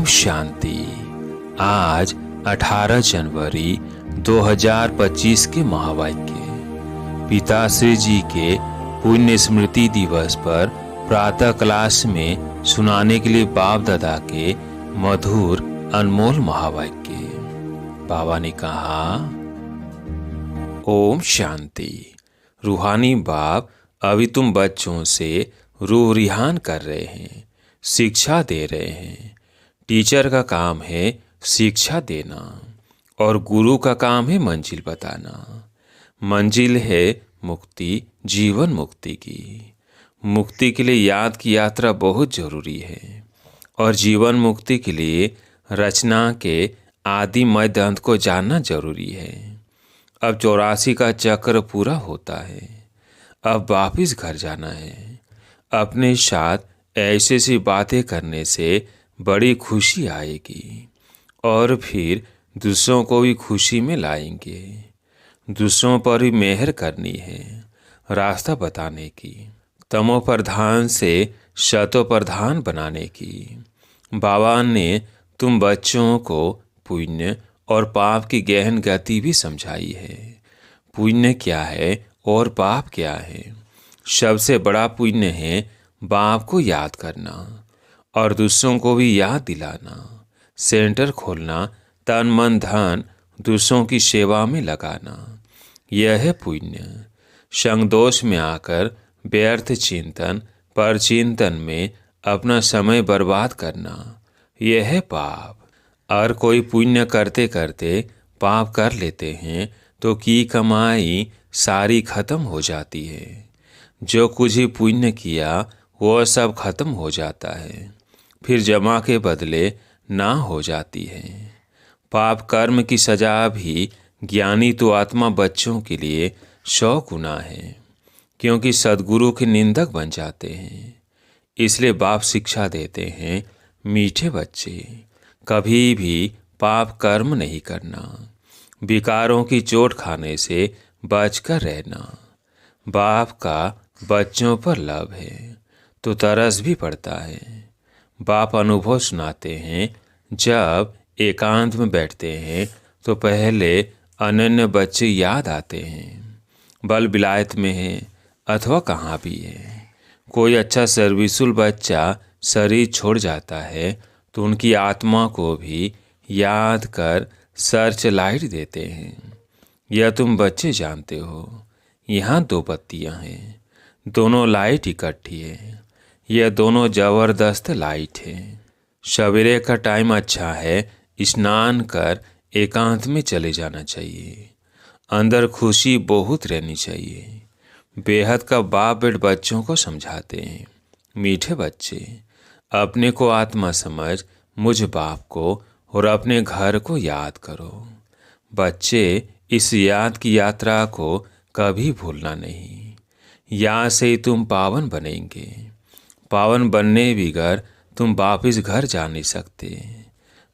शांति। आज 18 जनवरी 2025 के महावाक्य पिताश्री जी के पुण्य स्मृति दिवस पर प्रातः क्लास में सुनाने के लिए बाप दादा के मधुर अनमोल महावाक्य। बाबा ने कहा, ओम शांति। रूहानी बाप अभी तुम बच्चों से रूह रिहान कर रहे हैं, शिक्षा दे रहे हैं। टीचर का काम है शिक्षा देना और गुरु का काम है मंजिल बताना। मंजिल है मुक्ति, जीवन मुक्ति की। मुक्ति के लिए याद की यात्रा बहुत जरूरी है और जीवन मुक्ति के लिए रचना के आदि मध्य अंत को जानना जरूरी है। अब 84 का चक्र पूरा होता है, अब वापिस घर जाना है। अपने साथ ऐसी सी बातें करने से बड़ी खुशी आएगी और फिर दूसरों को भी खुशी में लाएंगे। दूसरों पर भी मेहर करनी है, रास्ता बताने की, तमो प्रधान से शतो प्रधान बनाने की। बाबा ने तुम बच्चों को पुण्य और पाप की गहन गति भी समझाई है। पुण्य क्या है और पाप क्या है? सबसे बड़ा पुण्य है बाप को याद करना और दूसरों को भी याद दिलाना। सेंटर खोलना, तन मन धन दूसरों की सेवा में लगाना, यह है पुण्य। संग दोष में आकर व्यर्थ चिंतन पर चिंतन में अपना समय बर्बाद करना, यह है पाप। और कोई पुण्य करते करते पाप कर लेते हैं तो की कमाई सारी खत्म हो जाती है। जो कुछ ही पुण्य किया वो सब खत्म हो जाता है, फिर जमा के बदले ना हो जाती है। पाप कर्म की सजा भी ज्ञानी तो आत्मा बच्चों के लिए 100 गुना है, क्योंकि सद्गुरु के निंदक बन जाते हैं। इसलिए बाप शिक्षा देते हैं, मीठे बच्चे कभी भी पाप कर्म नहीं करना, विकारों की चोट खाने से बचकर रहना। बाप का बच्चों पर लव है तो तरस भी पड़ता है। बाप अनुभव सुनाते हैं, जब एकांत में बैठते हैं तो पहले अनन्य बच्चे याद आते हैं। बल विलायत में है अथवा कहाँ भी है। कोई अच्छा सर्विसुल बच्चा शरीर छोड़ जाता है तो उनकी आत्मा को भी याद कर सर्च लाइट देते हैं। यह तुम बच्चे जानते हो। यहाँ 2 बत्तियाँ हैं, दोनों लाइट इकट्ठी है। यह दोनों जबरदस्त लाइट है। सवेरे का टाइम अच्छा है, स्नान कर एकांत में चले जाना चाहिए। अंदर खुशी बहुत रहनी चाहिए। बेहद का बाप बेट बच्चों को समझाते हैं, मीठे बच्चे अपने को आत्मा समझ मुझ बाप को और अपने घर को याद करो। बच्चे इस याद की यात्रा को कभी भूलना नहीं। यहाँ से ही तुम पावन बनेंगे। पावन बनने बिगर तुम वापिस घर जा नहीं सकते।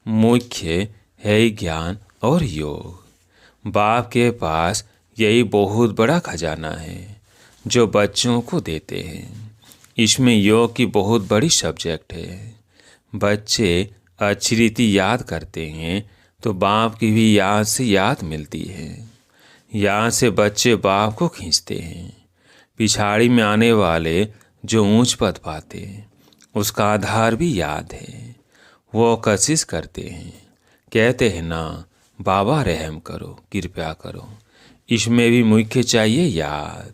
मुख्य है ज्ञान और योग। बाप के पास यही बहुत बड़ा खजाना है जो बच्चों को देते हैं। इसमें योग की बहुत बड़ी सब्जेक्ट है। बच्चे अच्छी रीति याद करते हैं तो बाप की भी याद से याद मिलती है। यहाँ से बच्चे बाप को खींचते हैं। पिछाड़ी में आने वाले जो ऊंच पद पाते उसका आधार भी याद है। वो कोशिश करते हैं, कहते हैं ना, बाबा रहम करो, कृपया करो। इसमें भी मुख्य चाहिए याद।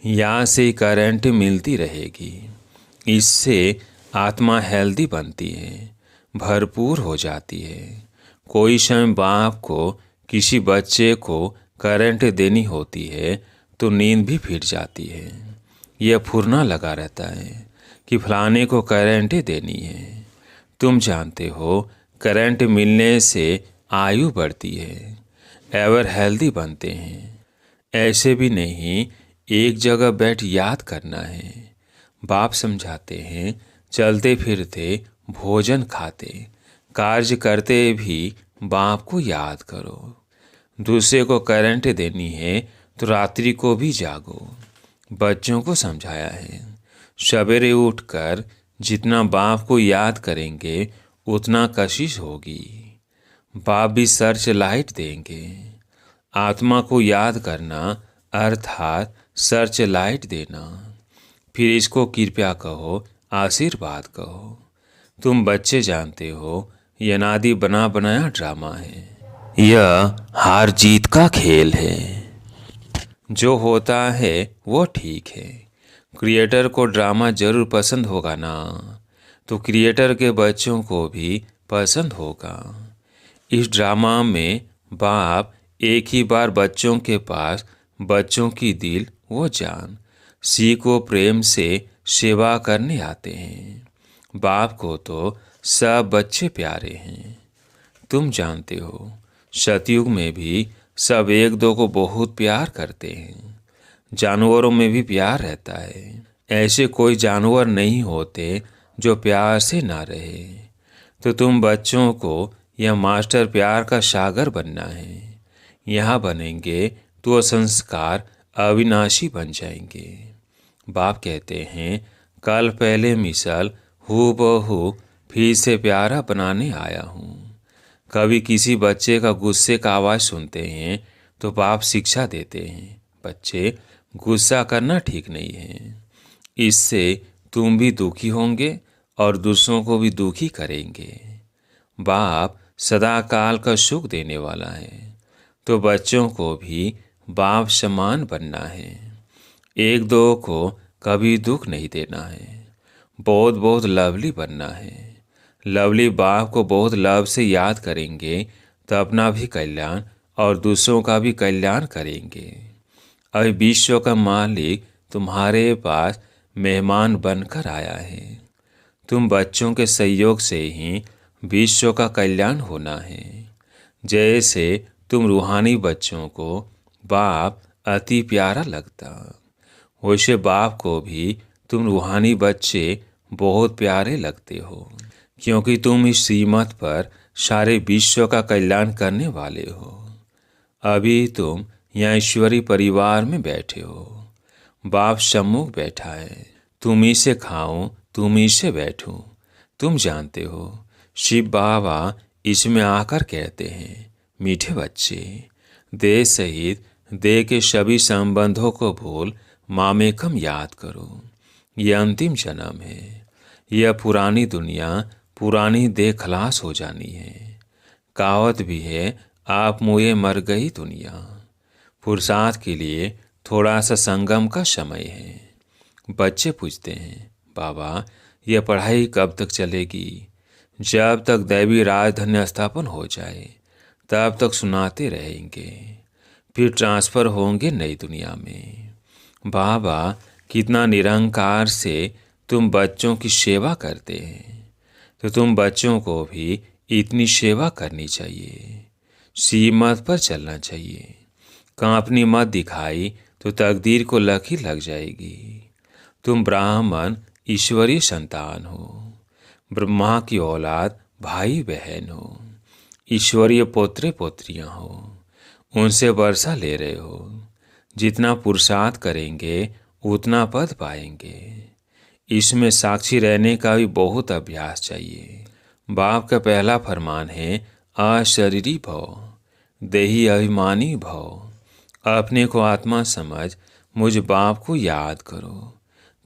यहाँ से करंट मिलती रहेगी। इससे आत्मा हेल्दी बनती है, भरपूर हो जाती है। कोई समय बाप को किसी बच्चे को करंट देनी होती है तो नींद भी फिर जाती है। यह फुरना लगा रहता है कि फलाने को करंट देनी है। तुम जानते हो करंट मिलने से आयु बढ़ती है, एवर हेल्दी बनते हैं। ऐसे भी नहीं एक जगह बैठ याद करना है। बाप समझाते हैं, चलते फिरते भोजन खाते कार्य करते भी बाप को याद करो। दूसरे को करंट देनी है तो रात्रि को भी जागो। बच्चों को समझाया है, सवेरे उठकर जितना बाप को याद करेंगे उतना कशिश होगी। बाप भी सर्च लाइट देंगे। आत्मा को याद करना अर्थात सर्च लाइट देना। फिर इसको कृपया कहो, आशीर्वाद कहो। तुम बच्चे जानते हो, यह अनादि बना बनाया ड्रामा है। यह हार जीत का खेल है। जो होता है वो ठीक है। क्रिएटर को ड्रामा जरूर पसंद होगा ना, तो क्रिएटर के बच्चों को भी पसंद होगा। इस ड्रामा में बाप एक ही बार बच्चों के पास बच्चों की दिल वो जान सीखो प्रेम से सेवा करने आते हैं। बाप को तो सब बच्चे प्यारे हैं। तुम जानते हो, सतयुग में भी सब एक दो को बहुत प्यार करते हैं। जानवरों में भी प्यार रहता है। ऐसे कोई जानवर नहीं होते जो प्यार से ना रहे। तो तुम बच्चों को यह मास्टर प्यार का सागर बनना है। यहाँ बनेंगे तो संस्कार अविनाशी बन जाएंगे। बाप कहते हैं, कल पहले मिसल हूबहू फिर से प्यारा बनाने आया हूँ। कभी किसी बच्चे का गुस्से का आवाज़ सुनते हैं तो बाप शिक्षा देते हैं, बच्चे गुस्सा करना ठीक नहीं है। इससे तुम भी दुखी होंगे और दूसरों को भी दुखी करेंगे। बाप सदा काल का सुख देने वाला है, तो बच्चों को भी बाप समान बनना है। एक दो को कभी दुख नहीं देना है। बहुत बहुत लवली बनना है। लवली बाप को बहुत लव से याद करेंगे तो अपना भी कल्याण और दूसरों का भी कल्याण करेंगे। अभी विश्व का मालिक तुम्हारे पास मेहमान बनकर आया है। तुम बच्चों के सहयोग से ही विश्व का कल्याण होना है। जैसे तुम रूहानी बच्चों को बाप अति प्यारा लगता, वैसे बाप को भी तुम रूहानी बच्चे बहुत प्यारे लगते हो, क्योंकि तुम इस श्रीमत पर सारे विश्व का कल्याण करने वाले हो। अभी तुम यहाँ ईश्वरी परिवार में बैठे हो। बाप सम्मुख बैठा है। तुम ही से खाऊं, तुम ही से बैठूं। तुम जानते हो, शिव बाबा इसमें आकर कहते हैं, मीठे बच्चे, देह सहित देह के सभी संबंधों को भूल मामेकम याद करो। यह अंतिम जन्म है। यह पुरानी दुनिया, पुरानी देह खलास हो जानी है। कहावत भी है, आप मुए मर गई दुनिया। पुरुषार्थ के लिए थोड़ा सा संगम का समय है। बच्चे पूछते हैं, बाबा यह पढ़ाई कब तक चलेगी? जब तक दैवी राजधन्य स्थापन हो जाए तब तक सुनाते रहेंगे। फिर ट्रांसफ़र होंगे नई दुनिया में। बाबा कितना निरंकार से तुम बच्चों की सेवा करते हैं, तो तुम बच्चों को भी इतनी सेवा करनी चाहिए। सीमत पर चलना चाहिए। कांपनी मत दिखाई तो तकदीर को लकीर लग जाएगी। तुम ब्राह्मण ईश्वरीय संतान हो। ब्रह्मा की औलाद भाई बहन हो। ईश्वरीय पोत्रे पोत्रियां हो। उनसे वर्षा ले रहे हो। जितना पुरुषार्थ करेंगे उतना पद पाएंगे। इसमें साक्षी रहने का भी बहुत अभ्यास चाहिए। बाप का पहला फरमान है, अशरीरी भव, देही अभिमानी भव। अपने को आत्मा समझ मुझ बाप को याद करो,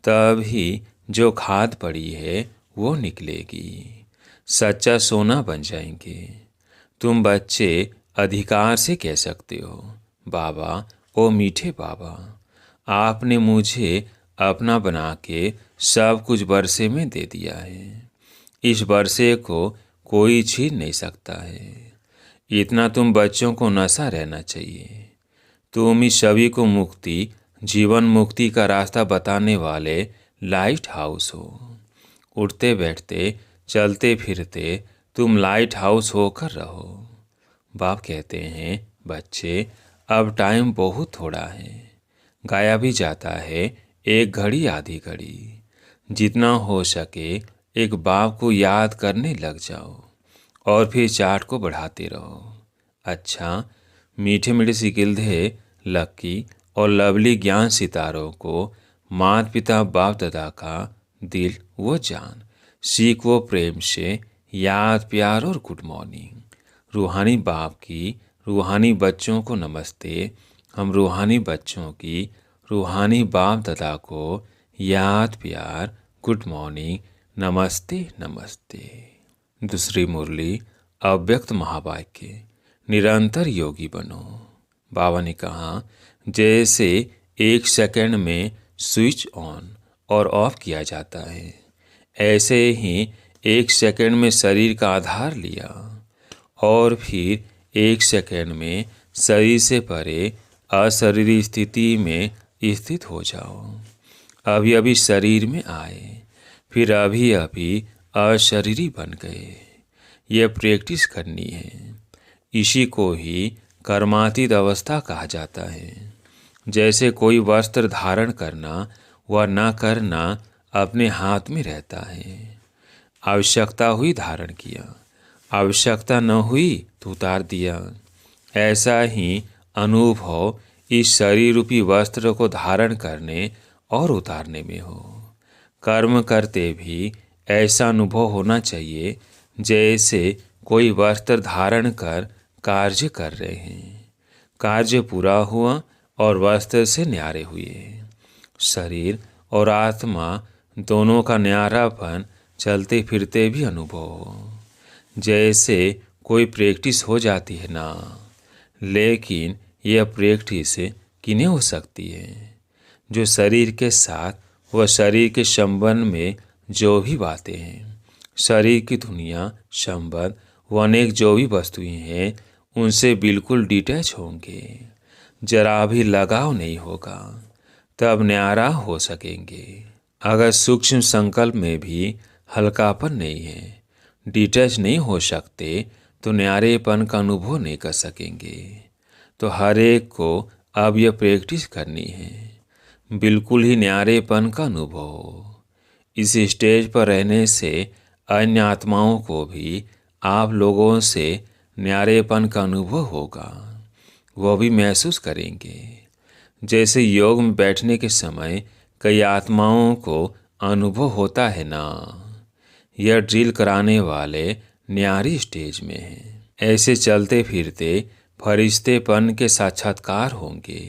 तब ही जो खाद पड़ी है वो निकलेगी। सच्चा सोना बन जाएंगे। तुम बच्चे अधिकार से कह सकते हो, बाबा ओ मीठे बाबा, आपने मुझे अपना बना के सब कुछ बरसे में दे दिया है। इस बरसे को कोई छीन नहीं सकता है। इतना तुम बच्चों को नशा रहना चाहिए। तुम ही सभी को मुक्ति, जीवन मुक्ति का रास्ता बताने वाले लाइट हाउस हो। उठते बैठते चलते फिरते तुम लाइट हाउस होकर रहो। बाप कहते हैं, बच्चे अब टाइम बहुत थोड़ा है। गाया भी जाता है, एक घड़ी आधी घड़ी। जितना हो सके एक बाप को याद करने लग जाओ और फिर चार्ट को बढ़ाते रहो। अच्छा, मीठे मीठे सिकिलधे, लक्की और लवली ज्ञान सितारों को माता पिता बाप दादा का दिल वो जान सीख वो प्रेम से याद, प्यार और गुड मॉर्निंग। रूहानी बाप की रूहानी बच्चों को नमस्ते। हम रूहानी बच्चों की रूहानी बाप दादा को याद, प्यार, गुड मॉर्निंग, नमस्ते नमस्ते। दूसरी मुरली अव्यक्त महावाक्य, निरंतर योगी बनो। बाबा ने कहा, जैसे 1 सेकंड में स्विच ऑन और ऑफ किया जाता है, ऐसे ही 1 सेकंड में शरीर का आधार लिया और फिर 1 सेकंड में शरीर से परे अशरीरी स्थिति में स्थित हो जाओ। अभी अभी शरीर में आए, फिर अभी अभी अशरीरी बन गए। यह प्रैक्टिस करनी है। इसी को ही कर्मातीत अवस्था कहा जाता है। जैसे कोई वस्त्र धारण करना व न करना अपने हाथ में रहता है। आवश्यकता हुई धारण किया, आवश्यकता न हुई तो उतार दिया। ऐसा ही अनुभव इस शरीर रूपी वस्त्र को धारण करने और उतारने में हो। कर्म करते भी ऐसा अनुभव होना चाहिए जैसे कोई वस्त्र धारण कर कार्य कर रहे हैं। कार्य पूरा हुआ और वस्त्र से न्यारे हुए। शरीर और आत्मा दोनों का न्यारापन चलते फिरते भी अनुभव हो। जैसे कोई प्रैक्टिस हो जाती है ना, लेकिन यह प्रैक्टिस किन्हें हो सकती है? जो शरीर के साथ व शरीर के संबंध में जो भी बातें हैं, शरीर की दुनिया, संबंध व अनेक जो भी वस्तुएं हैं, उनसे बिल्कुल डिटैच होंगे। जरा भी लगाव नहीं होगा, तब न्यारा हो सकेंगे। अगर सूक्ष्म संकल्प में भी हल्कापन नहीं है, डिटैच नहीं हो सकते, तो न्यारेपन का अनुभव नहीं कर सकेंगे। तो हर एक को अब यह प्रैक्टिस करनी है, बिल्कुल ही न्यारेपन का अनुभव हो। इस स्टेज पर रहने से अन्य आत्माओं को भी आप लोगों से न्यारेपन का अनुभव होगा, वो भी महसूस करेंगे। जैसे योग में बैठने के समय कई आत्माओं को अनुभव होता है ना, यह ड्रिल कराने वाले न्यारी स्टेज में हैं। ऐसे चलते फिरते फरिश्तेपन के साक्षात्कार होंगे।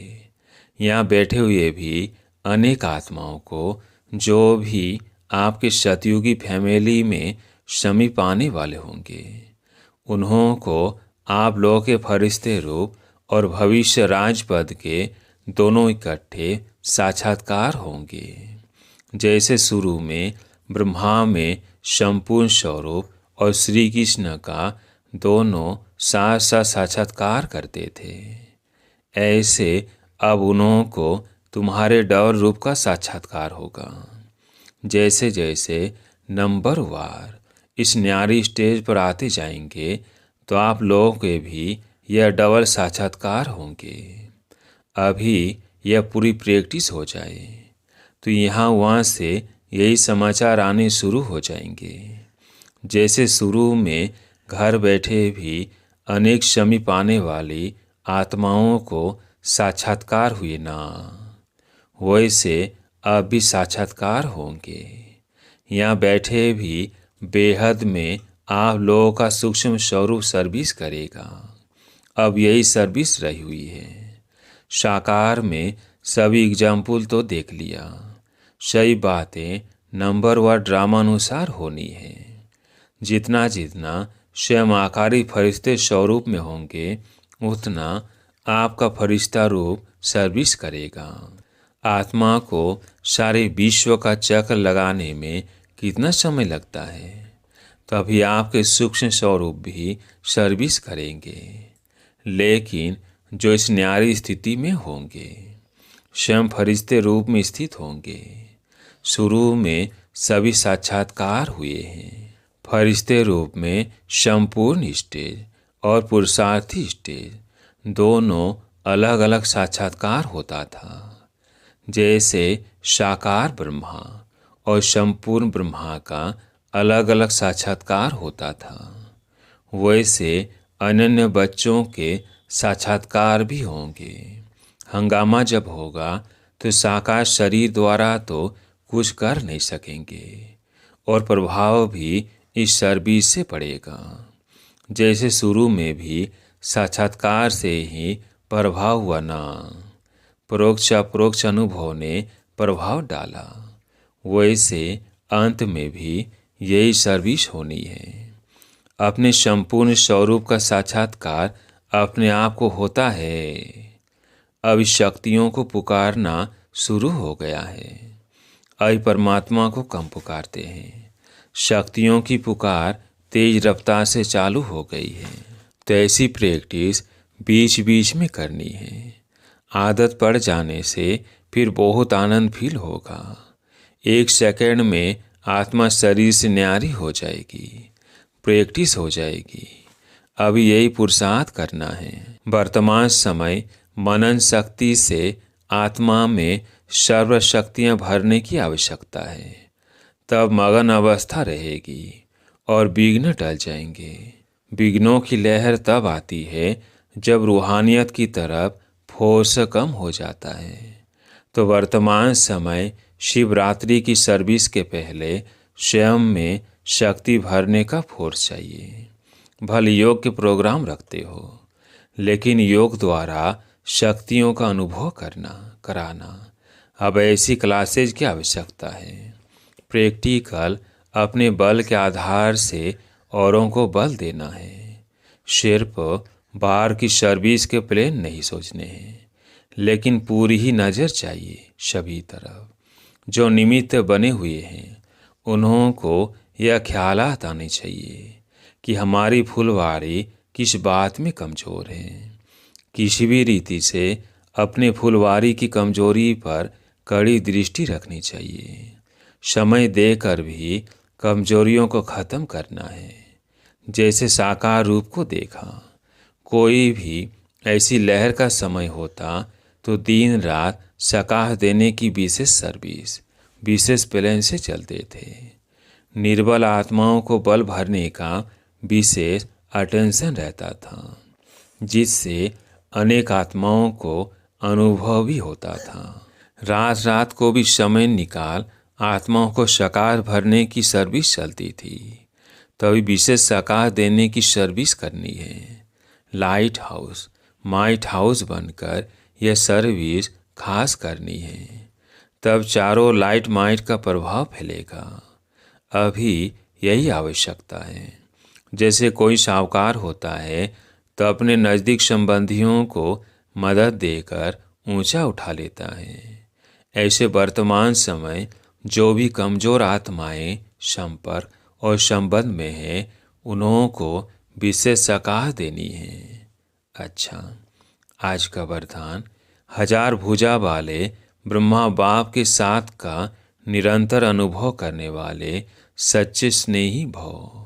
यहाँ बैठे हुए भी अनेक आत्माओं को, जो भी आपके सतयुगी फैमिली में समीप आने वाले होंगे, उन्हों को आप लोगों के फरिश्ते रूप और भविष्य राजपद के दोनों इकट्ठे साक्षात्कार होंगे। जैसे शुरू में ब्रह्मा में संपूर्ण स्वरूप और श्री कृष्ण का दोनों साथ साथ साक्षात्कार करते थे, ऐसे अब उन्हों को तुम्हारे डबल रूप का साक्षात्कार होगा। जैसे जैसे नंबर वार इस न्यारी स्टेज पर आते जाएंगे, तो आप लोगों के भी यह डबल साक्षात्कार होंगे। अभी यह पूरी प्रैक्टिस हो जाए तो यहाँ वहाँ से यही समाचार आने शुरू हो जाएंगे। जैसे शुरू में घर बैठे भी अनेक समीप आने वाली आत्माओं को साक्षात्कार हुए ना, वैसे अब भी साक्षात्कार होंगे। यहाँ बैठे भी बेहद में आप लोगों का सूक्ष्म स्वरूप सर्विस करेगा। अब यही सर्विस रही हुई है। साकार में सभी एग्जाम्पल तो देख लिया। सही बातें नंबर व ड्रामा अनुसार होनी है। जितना जितना स्वयं आकारी फरिश्ते स्वरूप में होंगे, उतना आपका फरिश्ता रूप सर्विस करेगा। आत्मा को सारे विश्व का चक्र लगाने में कितना समय लगता है, तभी आपके सूक्ष्म स्वरूप भी सर्विस करेंगे। लेकिन जो इस न्यारी स्थिति में होंगे, स्वयं फरिश्ते रूप में स्थित होंगे। शुरू में सभी साक्षात्कार हुए हैं। फरिश्ते रूप में संपूर्ण स्टेज और पुरुषार्थी स्टेज दोनों अलग अलग साक्षात्कार होता था। जैसे साकार ब्रह्मा और संपूर्ण ब्रह्मा का अलग अलग साक्षात्कार होता था, वैसे अनन्य बच्चों के साक्षात्कार भी होंगे। हंगामा जब होगा तो साकार शरीर द्वारा तो कुछ कर नहीं सकेंगे और प्रभाव भी इस सर्विस से पड़ेगा। जैसे शुरू में भी साक्षात्कार से ही प्रभाव हुआ ना, परोक्ष अपरोक्ष अनुभव ने प्रभाव डाला, वैसे अंत में भी यही सर्विस होनी है। अपने संपूर्ण स्वरूप का साक्षात्कार अपने आप को होता है। अब इस शक्तियों को पुकारना शुरू हो गया है। अब परमात्मा को कम पुकारते हैं। शक्तियों की पुकार तेज रफ्तार से चालू हो गई है। तो ऐसी प्रैक्टिस बीच बीच में करनी है। आदत पड़ जाने से फिर बहुत आनंद फील होगा। 1 सेकंड में आत्मा शरीर से न्यारी हो जाएगी, प्रैक्टिस हो जाएगी। अभी यही पुरुषार्थ करना है। वर्तमान समय मनन शक्ति से आत्मा में सर्व शक्तियाँ भरने की आवश्यकता है। तब मगन अवस्था रहेगी और विघ्न टल जाएंगे। विघ्नों की लहर तब आती है जब रूहानियत की तरफ फोर्स कम हो जाता है। तो वर्तमान समय शिवरात्रि की सर्विस के पहले स्वयं में शक्ति भरने का फोर्स चाहिए। भले योग के प्रोग्राम रखते हो, लेकिन योग द्वारा शक्तियों का अनुभव कराना। अब ऐसी क्लासेज की आवश्यकता है। प्रैक्टिकल अपने बल के आधार से औरों को बल देना है। सिर्फ बाहर की सर्विस के प्लान नहीं सोचने हैं, लेकिन पूरी ही नज़र चाहिए सभी तरफ। जो निमित्त बने हुए हैं उन्हों को यह ख्यालात आने चाहिए कि हमारी फुलवारी किस बात में कमज़ोर है। किसी भी रीति से अपने फुलवारी की कमजोरी पर कड़ी दृष्टि रखनी चाहिए। समय देकर भी कमजोरियों को ख़त्म करना है। जैसे साकार रूप को देखा, कोई भी ऐसी लहर का समय होता तो दिन रात सकाह देने की विशेष सर्विस, विशेष प्लान से चलते थे। निर्बल आत्माओं को बल भरने का विशेष अटेंशन रहता था, जिससे अनेक आत्माओं को अनुभव भी होता था। रात रात को भी समय निकाल आत्माओं को सकाह भरने की सर्विस चलती थी। तभी विशेष सकाह देने की सर्विस करनी है। लाइट हाउस, माइट हाउस बनकर यह सर्विस खास करनी है। तब चारों लाइट माइट का प्रभाव फैलेगा। अभी यही आवश्यकता है। जैसे कोई साहूकार होता है तो अपने नज़दीक संबंधियों को मदद देकर ऊंचा उठा लेता है। ऐसे वर्तमान समय जो भी कमज़ोर आत्माएं संपर्क और संबंध में हैं, उन्हों को विशेष सकाह देनी है। अच्छा, आज का वरदान, 1000 भुजा वाले ब्रह्मा बाप के साथ का निरंतर अनुभव करने वाले सच्चे स्नेही भव।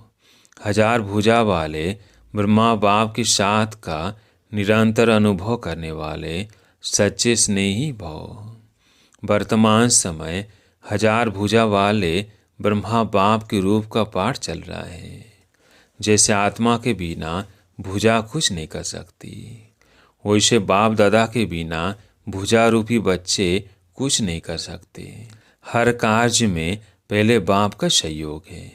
1000 भुजा वाले ब्रह्मा बाप के साथ का निरंतर अनुभव करने वाले सच्चे स्नेही भव। वर्तमान समय 1000 भुजा वाले ब्रह्मा बाप के रूप का पाठ चल रहा है। जैसे आत्मा के बिना भुजा कुछ नहीं कर सकती, वैसे बाप दादा के बिना भुजा रूपी बच्चे कुछ नहीं कर सकते। हर कार्य में पहले बाप का सहयोग है।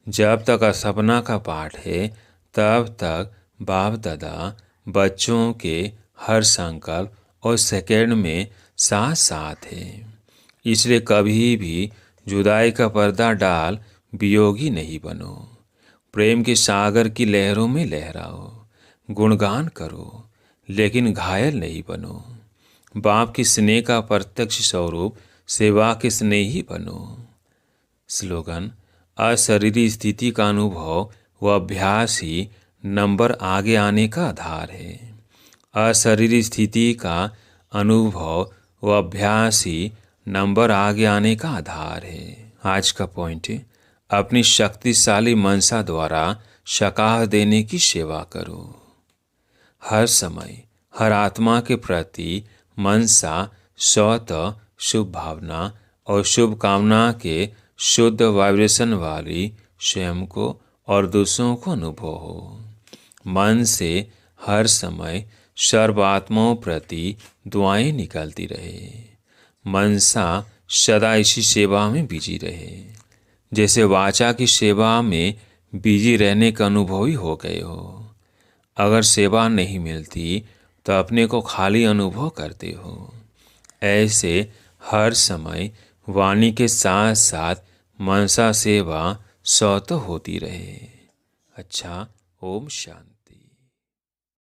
जब तक सपना का पाठ है तब तक बाप दादा बच्चों के हर संकल्प और सेकंड में साथ साथ है। इसलिए कभी भी जुदाई का पर्दा डाल वियोगी नहीं बनो। प्रेम के सागर की लहरों में लहराओ, गुणगान करो, लेकिन घायल नहीं बनो। बाप की स्नेह का प्रत्यक्ष स्वरूप सेवा के स्नेही बनो। स्लोगन, अशरीरी स्थिति का अनुभव व अभ्यास ही नंबर आगे आने का आधार है। अशरीरी स्थिति का अनुभव व अभ्यास ही नंबर आगे आने का आधार है। आज का पॉइंट है, अपनी शक्तिशाली मनसा द्वारा सकाह देने की सेवा करो। हर समय हर आत्मा के प्रति मनसा स्वतः शुभ भावना और शुभ कामना के शुद्ध वाइब्रेशन वाली स्वयं को और दूसरों को अनुभव हो। मन से हर समय सर्व आत्माओं प्रति दुआएं निकलती रहे। मनसा सदा इसी सेवा में बिजी रहे। जैसे वाचा की सेवा में बिजी रहने का अनुभवी हो गए हो। अगर सेवा नहीं मिलती तो अपने को खाली अनुभव करते हो। ऐसे हर समय वाणी के साथ साथ मनसा सेवा स्वतः होती रहे। अच्छा, ओम शांति।